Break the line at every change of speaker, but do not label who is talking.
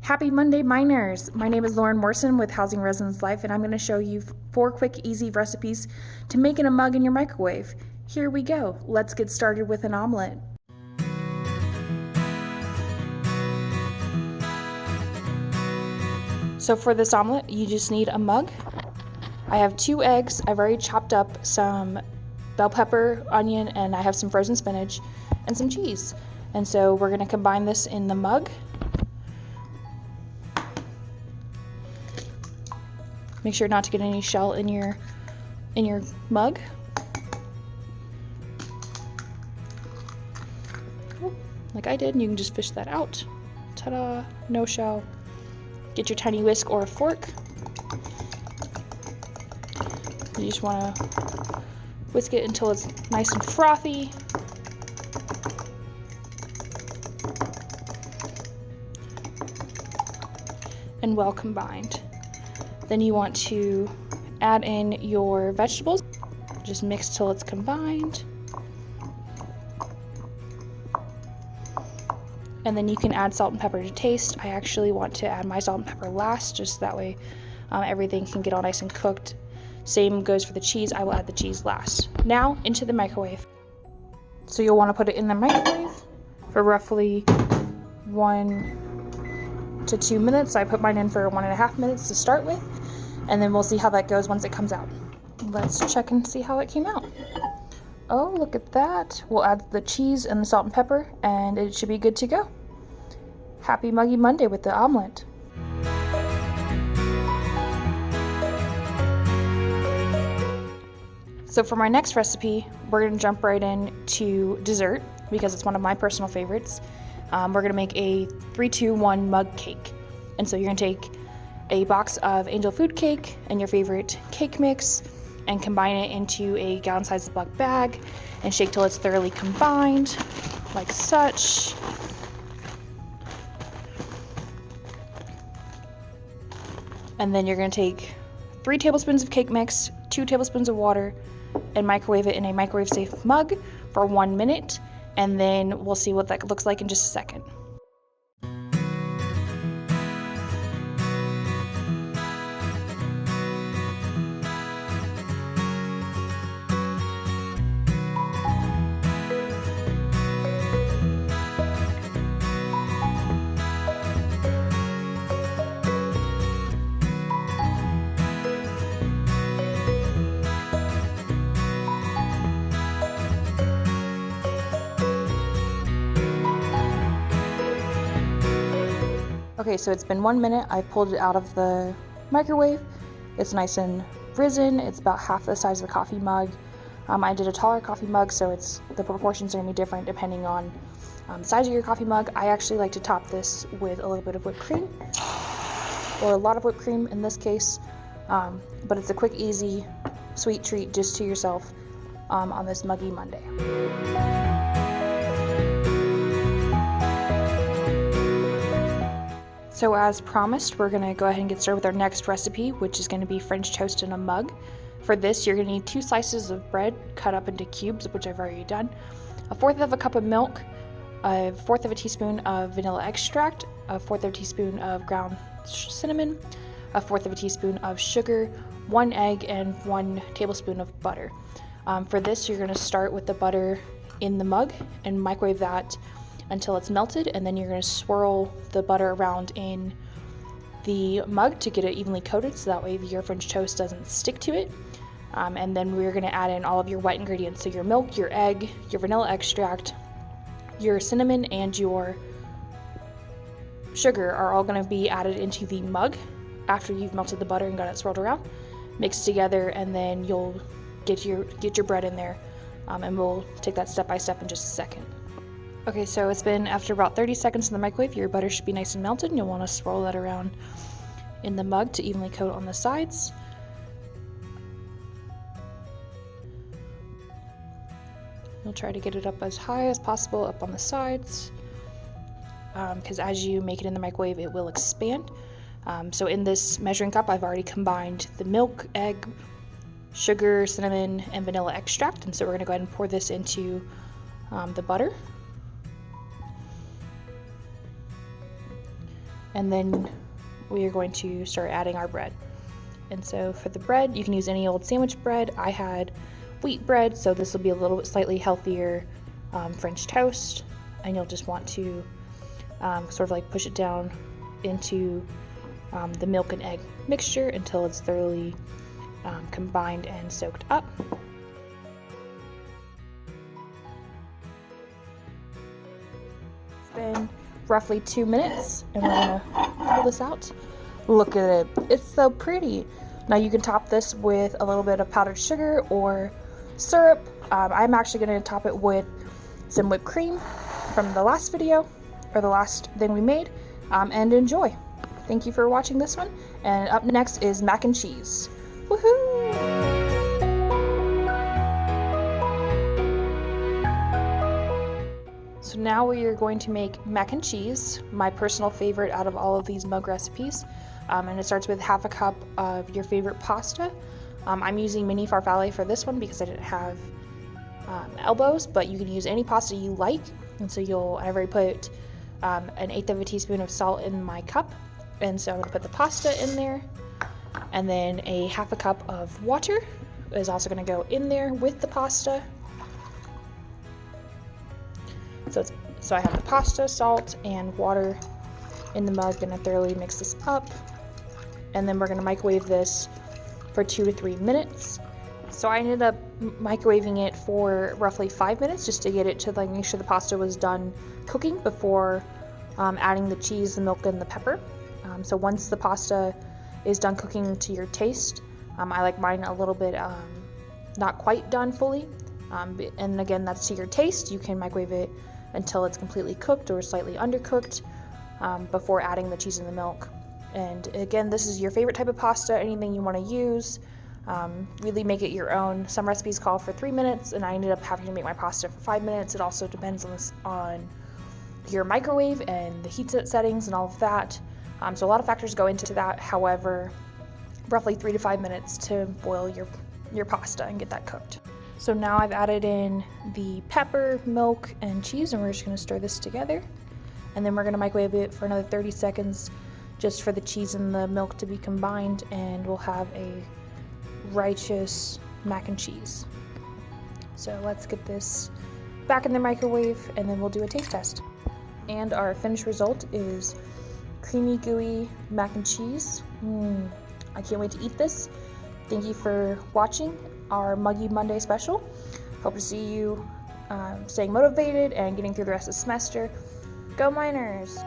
Happy Monday, miners! My name is Lauren Morrison with Housing Residence Life, and I'm going to show you 4 quick, easy recipes to make in a mug in your microwave. Here we go. Let's get started with an omelet. So for this omelet, you just need a mug. I have 2 eggs. I've already chopped up some bell pepper, onion, and I have some frozen spinach and some cheese. And so we're going to combine this in the mug. Make sure not to get any shell in your mug. Like I did, and you can just fish that out. Ta-da! No shell. Get your tiny whisk or a fork. You just want to whisk it until it's nice and frothy. And well combined. Then you want to add in your vegetables. Just mix till it's combined. And then you can add salt and pepper to taste. I actually want to add my salt and pepper last, just that way everything can get all nice and cooked. Same goes for the cheese. I will add the cheese last. Now into the microwave. So you'll want to put it in the microwave for roughly 1 to 2 minutes. I put mine in for 1.5 minutes to start with, and then we'll see how that goes once it comes out. Let's check and see how it came out. Oh, look at that. We'll add the cheese and the salt and pepper, and it should be good to go. Happy Muggy Monday with the omelet. So for my next recipe, we're going to jump right into dessert because it's one of my personal favorites. We're going to make a 3-2-1 mug cake. And so you're going to take a box of angel food cake and your favorite cake mix and combine it into a gallon-sized Ziploc bag and shake till it's thoroughly combined, like such. And then you're going to take 3 tablespoons of cake mix, 2 tablespoons of water, and microwave it in a microwave-safe mug for 1 minute, and then we'll see what that looks like in just a second. Okay, so it's been 1 minute. I've pulled it out of the microwave. It's nice and risen. It's about half the size of a coffee mug. I did a taller coffee mug, so the proportions are going to be different depending on the size of your coffee mug. I actually like to top this with a little bit of whipped cream, or a lot of whipped cream in this case. But it's a quick, easy, sweet treat just to yourself on this Muggy Monday. So as promised, we're going to go ahead and get started with our next recipe, which is going to be French toast in a mug. For this, you're going to need 2 slices of bread cut up into cubes, which I've already done, 1/4 of a cup of milk, 1/4 of a teaspoon of vanilla extract, 1/4 of a teaspoon of ground cinnamon, 1/4 of a teaspoon of sugar, 1 egg, and 1 tablespoon of butter. For this, you're going to start with the butter in the mug and microwave that until it's melted, and then you're going to swirl the butter around in the mug to get it evenly coated, so that way your French toast doesn't stick to it. And then we're going to add in all of your wet ingredients, so your milk, your egg, your vanilla extract, your cinnamon, and your sugar are all going to be added into the mug after you've melted the butter and got it swirled around, mixed together, and then you'll get your bread in there, and we'll take that step by step in just a second. Okay, so it's been after about 30 seconds in the microwave. Your butter should be nice and melted, and you'll want to swirl that around in the mug to evenly coat on the sides. You'll try to get it up as high as possible up on the sides, because as you make it in the microwave, it will expand. So in this measuring cup, I've already combined the milk, egg, sugar, cinnamon, and vanilla extract, and so we're going to go ahead and pour this into the butter. and then we are going to start adding our bread. And so for the bread, you can use any old sandwich bread. I had wheat bread, so this will be a little bit slightly healthier French toast. And you'll just want to sort of like push it down into the milk and egg mixture until it's thoroughly combined and soaked up. It's been roughly 2 minutes, and we're gonna pull this out. Look at it, it's so pretty. Now you can top this with a little bit of powdered sugar or syrup. I'm actually gonna top it with some whipped cream from the last video, or the last thing we made, and enjoy. Thank you for watching this one, and up next is mac and cheese. Woohoo! So now we are going to make mac and cheese, my personal favorite out of all of these mug recipes. And it starts with half a cup of your favorite pasta. I'm using mini farfalle for this one because I didn't have elbows, but you can use any pasta you like. And so I've already put an 1/8 of a teaspoon of salt in my cup. And so I'm gonna put the pasta in there. And then a half a cup of water is also gonna go in there with the pasta. So I have the pasta, salt, and water in the mug. Gonna thoroughly mix this up. And then we're gonna microwave this for 2 to 3 minutes. So I ended up microwaving it for roughly 5 minutes just to get it to like make sure the pasta was done cooking before adding the cheese, the milk, and the pepper. So once the pasta is done cooking to your taste, I like mine a little bit not quite done fully. And again, that's to your taste. You can microwave it until it's completely cooked or slightly undercooked before adding the cheese and the milk. And again, this is your favorite type of pasta, anything you want to use. Really make it your own. Some recipes call for 3 minutes, and I ended up having to make my pasta for 5 minutes. It also depends on your microwave and the heat settings and all of that. So a lot of factors go into that. However, roughly 3 to 5 minutes to boil your pasta and get that cooked. So now I've added in the pepper, milk, and cheese, and we're just gonna stir this together. And then we're gonna microwave it for another 30 seconds just for the cheese and the milk to be combined, and we'll have a righteous mac and cheese. So let's get this back in the microwave, and then we'll do a taste test. And our finished result is creamy, gooey mac and cheese. I can't wait to eat this. Thank you for watching our Muggy Monday special. Hope to see you staying motivated and getting through the rest of the semester. Go Miners!